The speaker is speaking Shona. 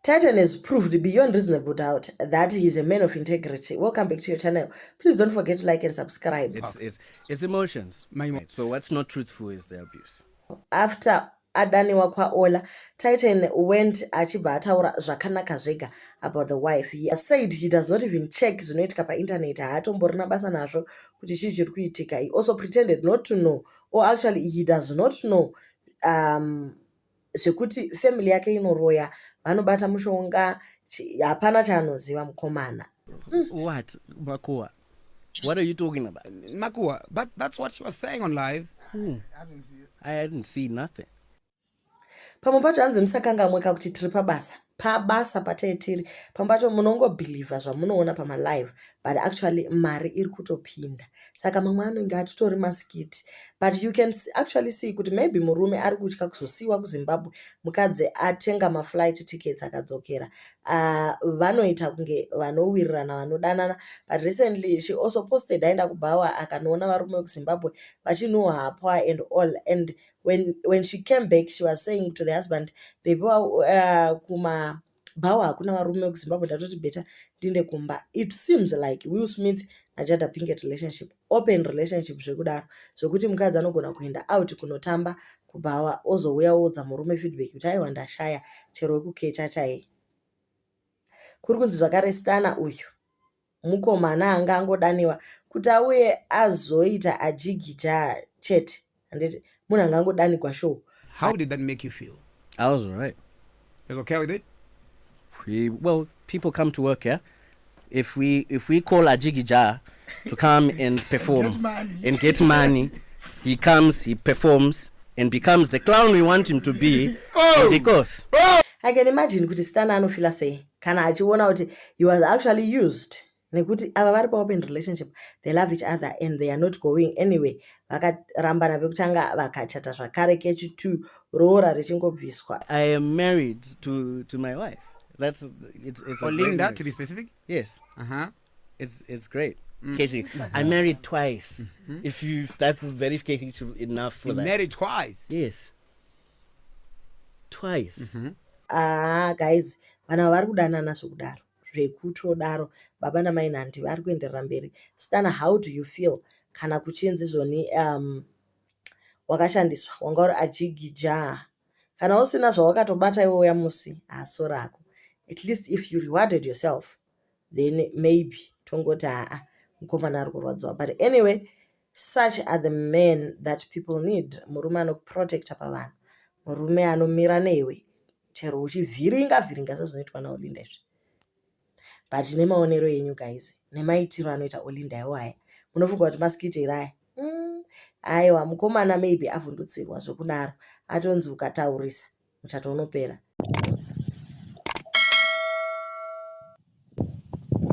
Tytan has proved beyond reasonable doubt that he is a man of integrity. Welcome back to your channel. Please don't forget to like and subscribe. It's emotions. Right. So what's not truthful is the abuse. After adaniwa kwa Ola, Tytan went achibva ataura zvakanaka zvega about the wife. He said he does not even check zvinoitika pa-internet. Haatomborina basa nazvo kuti chii chiri kuitika. He also pretended not to know, or actually he does not know zvekuti family yake inoroya, vanobata mushonga, hapana chaanoziva mukomana. What, Makua? What are you talking about? Makua, but that's what she was saying on live. I didn't see nothing. Pamwe pacho hanzi musakangamweka kuti tiri pabasa pataitiri. Pamwe pacho munongobhilivha zvamunoona pamalive, but actually mari iri kutopinda. Saka mamwe anonge atitori masikiti. But you can actually see kuti maybe murume ari kutya kuzosiiwa kuZimbabwe, mukadzi atenga maflight tickets akadzokera. Vanoita kunge vanowirirana vanodanana. But recently she also posted aenda kuBhawa akanoona varume kuZimbabwe vachinohapwa and all. And when she came back, she was saying to the husband, kuma Bhawa hakuna varume kuZimbabwe, ndatoti beta ndinde kumba. It seems like Will Smith na Jada Pinkett relationship, open relationship zvekudaro, zvokuti mukadzi anogona kuenda out kunotamba kuBhawa ozouya oudza murume feedback kuti aiwa ndashaya chero wekukecha chaiye. Kuri kunzi zvakare Stana uyu mukomana anga angodaniwa kuti auye azoita ajigija chete, handiti munhu anga angodanikwa show. How did that make you feel? I was alright. You was okay with it? Well, people come to work, yeah. If we call Ajigija to come and perform and get money, he comes, he performs, and becomes the clown we want him to be, and he goes. I can imagine kuti Stana anofila sei kana achiona kuti he was actually used. Nekuti ava vari pa-open relationship, they love each other and they are not going anyway. Vakarambana vekutanga vakachata zvakare kechi2 roora richingobviswa. I am married to my wife. It's Olinda, to be specific? Yes. It's great. Kechi. Mm. I married twice. If that's verification enough for you that. Married twice? Yes. Twice. Guys, vana vari kudanana zvekudaro, zvekutodaro, baba namai nhanti vari kuenderera mberi. Stana, how do you feel kana kuchinzi zvoni wakashandiswa, wanga uri ajigija, kana usina zvawakatobata iwe uya musi haso rako. At least if you rewarded yourself, then maybe tongoti mukomana ari kurwadziwa. But anyway, such are the men that people need. Murume anokuprotecta pavanhu, murume anomira newe chero uchivhiringa sezvinoitwa naOlinda izvi. But nemaonero yenyu guys, nemaitiro anoita Olinda iwaya, munofunga kuti masikiti here aya? Aiwa, mukomana maybe avhundutsirwa zvekudaro, atonzi ukataurisa muchato unopera.